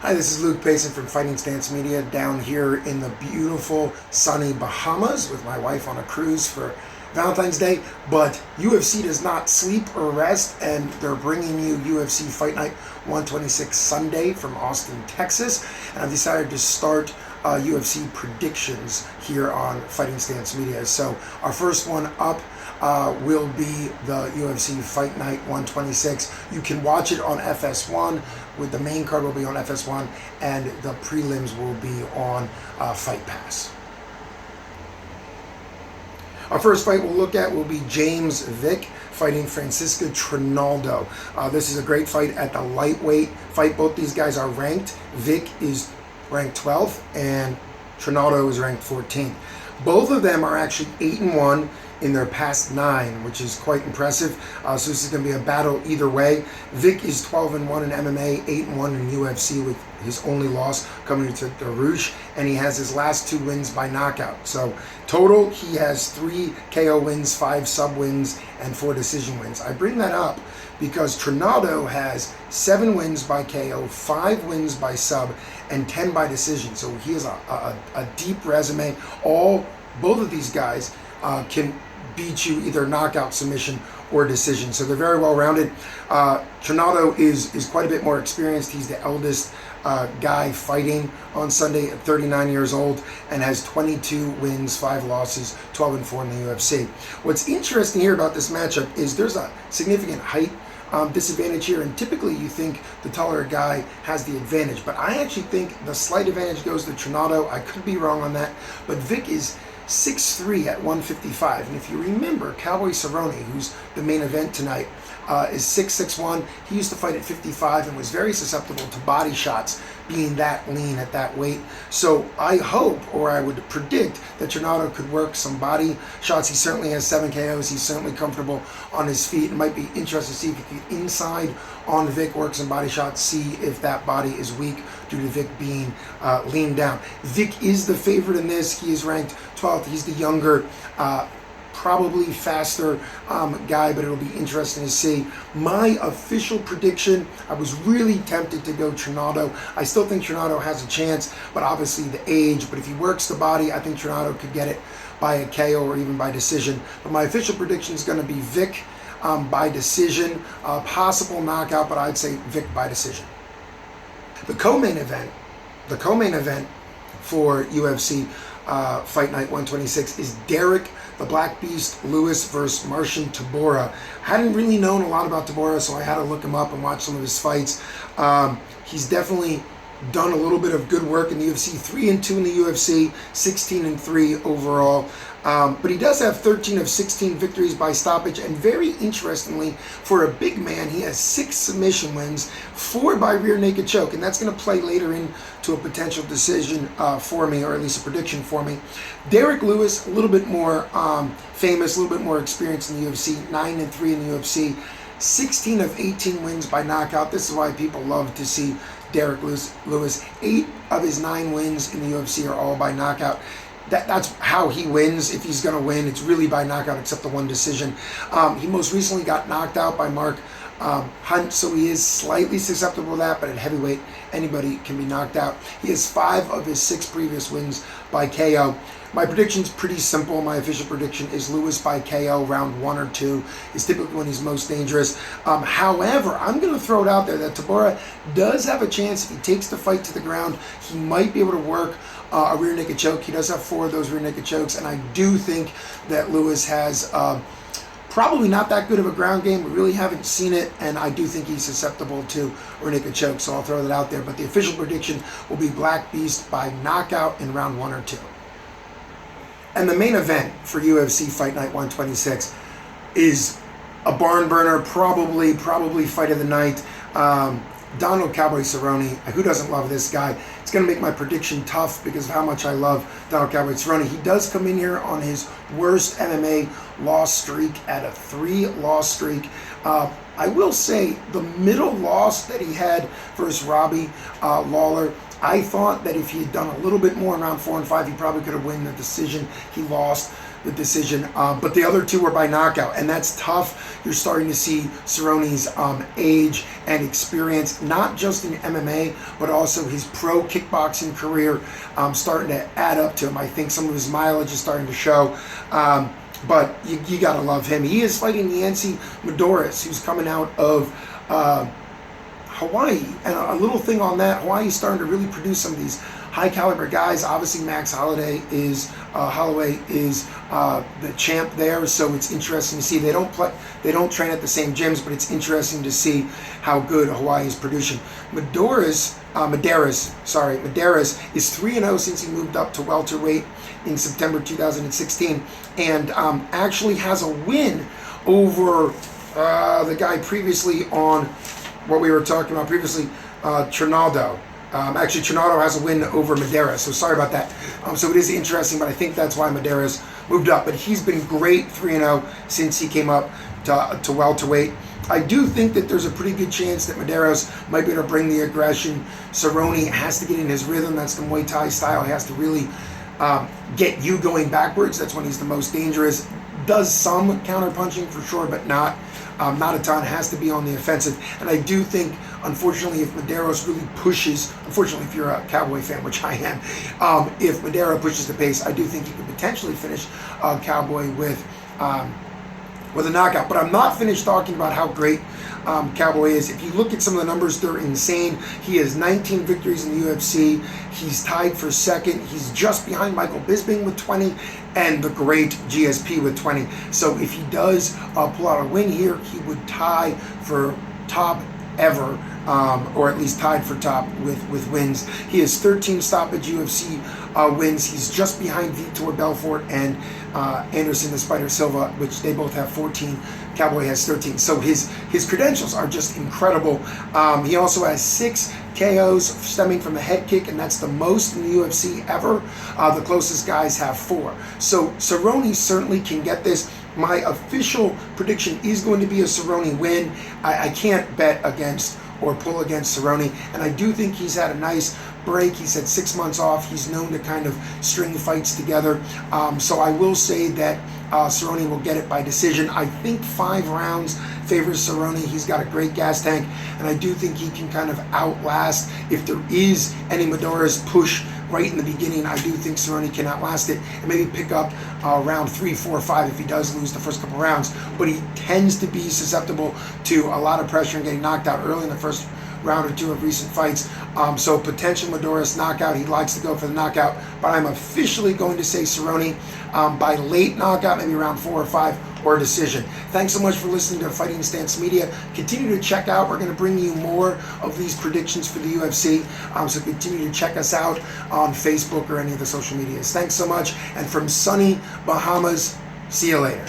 Hi, this is Luke Payson from Fighting Stance Media down here in the beautiful sunny Bahamas with my wife on a cruise for Valentine's Day. But UFC does not sleep or rest, and they're bringing you UFC Fight Night 126 Sunday from Austin, Texas. And I've decided to start UFC predictions here on Fighting Stance Media. So our first one up will be the UFC Fight Night 126. You can watch it on FS1. With the main card will be on FS1, and the prelims will be on Fight Pass. Our first fight we'll look at will be James Vick fighting Francisco Trinaldo. This is a great fight at the lightweight fight. Both these guys are ranked. Vick is ranked 12th, and Trinaldo is ranked 14th. Both of them are actually 8-1 in their past 9, which is quite impressive. So this is going to be a battle either way. Vick is 12-1 in MMA, 8-1 in UFC, with his only loss coming to Darush, and he has his last 2 wins by knockout. So total, he has 3 KO wins, 5 sub wins, and 4 decision wins. I bring that up because Trinaldo has 7 wins by KO, 5 wins by sub, and 10 by decision. So he has a deep resume. Both of these guys can beat you either knockout, submission, or decision. So they're very well rounded. Trinaldo is quite a bit more experienced. He's the eldest guy fighting on Sunday at 39 years old and has 22 wins, 5 losses, 12-4 in the UFC. What's interesting here about this matchup is there's a significant height disadvantage here, and typically you think the taller guy has the advantage, but I actually think the slight advantage goes to Trinaldo. I could be wrong on that, but Vick is 6'3" at 155, and if you remember, Cowboy Cerrone, who's the main event tonight, is 6'1". He used to fight at 55 and was very susceptible to body shots, being that lean at that weight. So I hope, or I would predict, that Trinaldo could work some body shots. He certainly has 7 KOs. He's certainly comfortable on his feet. It might be interesting to see if he can get inside on Vick, work some body shots, see if that body is weak due to Vick being lean down. Vick is the favorite in this. He is ranked 12th. He's the younger, probably faster guy, but it'll be interesting to see. My official prediction, I was really tempted to go Trinaldo. I still think Trinaldo has a chance, but obviously the age. But if he works the body, I think Trinaldo could get it by a KO or even by decision. But my official prediction is going to be Vick by decision, possible knockout, but I'd say Vick by decision. The co-main event for UFC Fight Night 126 is Derek the Black Beast Lewis versus Marcin Tybura. Hadn't really known a lot about Tybura, so I had to look him up and watch some of his fights. He's definitely done a little bit of good work in the UFC, 3-2 in the UFC, 16-3 overall. But he does have 13 of 16 victories by stoppage, and very interestingly, for a big man, he has 6 submission wins, 4 by rear naked choke, and that's going to play later into a potential decision for me, or at least a prediction for me. Derek Lewis, a little bit more famous, a little bit more experienced in the UFC, 9-3 in the UFC, 16 of 18 wins by knockout. This is why people love to see Derek Lewis. 8 of his 9 wins in the UFC are all by knockout. That's how he wins. If he's going to win, it's really by knockout, except the one decision. He most recently got knocked out by Mark Hunt, so he is slightly susceptible to that, but at heavyweight, anybody can be knocked out. He has 5 of his 6 previous wins by KO. My prediction's pretty simple. My official prediction is Lewis by KO, round 1 or 2 is typically when he's most dangerous. However, I'm going to throw it out there that Tybura does have a chance. If he takes the fight to the ground, he might be able to work a rear naked choke. He does have 4 of those rear naked chokes, and I do think that Lewis has probably not that good of a ground game. We really haven't seen it, and I do think he's susceptible to rear naked choke, so I'll throw that out there. But the official prediction will be Black Beast by knockout in round 1 or 2. And the main event for UFC Fight Night 126 is a barn burner, probably fight of the night. Donald Cowboy Cerrone. Who doesn't love this guy? It's going to make my prediction tough because of how much I love Donald Cowboy Cerrone. He does come in here on his worst MMA loss streak at a 3-loss streak. I will say the middle loss that he had versus Robbie Lawler, I thought that if he had done a little bit more in round 4 and 5, he probably could have won the decision. He lost the decision. But the other two were by knockout, and that's tough. You're starting to see Cerrone's age and experience, not just in MMA, but also his pro kickboxing career starting to add up to him. I think some of his mileage is starting to show. But you got to love him. He is fighting Yancy Medeiros, who's coming out of Hawaii. And a little thing on that, Hawaii's starting to really produce some of these high caliber guys. Obviously, Max Holloway is the champ there, so it's interesting to see. They don't train at the same gyms, but it's interesting to see how good Hawaii is producing. Medeiros is 3-0 since he moved up to welterweight in September 2016, and actually has a win over the guy previously on what we were talking about previously, Trinaldo. Actually, Trinaldo has a win over Medeiros, so sorry about that. So it is interesting, but I think that's why Medeiros moved up. But he's been great 3-0 since he came up to welterweight. I do think that there's a pretty good chance that Medeiros might be able to bring the aggression. Cerrone has to get in his rhythm. That's the Muay Thai style. He has to really get you going backwards. That's when he's the most dangerous. Does some counter punching for sure, but not a ton. Has to be on the offensive. And I do think, unfortunately, if Medeiros really pushes, unfortunately if you're a Cowboy fan, which I am, if Medeiros pushes the pace, I do think he could potentially finish Cowboy with a knockout. But I'm not finished talking about how great Cowboy is. If you look at some of the numbers, they're insane. He has 19 victories in the UFC. He's tied for second. He's just behind Michael Bisping with 20 and the great GSP with 20. So if he does pull out a win here, he would tie for top ever, or at least tied for top with wins. He has 13 stoppage UFC wins. He's just behind Vitor Belfort and Anderson the Spider Silva, which they both have 14. Cowboy has 13. So his credentials are just incredible. He also has 6 KOs stemming from a head kick, and that's the most in the UFC ever. The closest guys have 4. So Cerrone certainly can get this. My official prediction is going to be a Cerrone win. I can't bet against or pull against Cerrone, and I do think he's had a nice break. He's had 6 months off. He's known to kind of string fights together. So I will say that Cerrone will get it by decision. I think 5 rounds favors Cerrone. He's got a great gas tank, and I do think he can kind of outlast, if there is any Medeiros push right in the beginning, I do think Cerrone can outlast it and maybe pick up round 3, 4, 5 if he does lose the first couple rounds. But he tends to be susceptible to a lot of pressure and getting knocked out early in the first round or 2 of recent fights. So potential Medeiros knockout. He likes to go for the knockout, but I'm officially going to say Cerrone by late knockout, maybe round 4 or 5, or decision. Thanks so much for listening to Fighting Stance Media. Continue to check out. We're going to bring you more of these predictions for the UFC. So continue to check us out on Facebook or any of the social medias. Thanks so much. And from sunny Bahamas, see you later.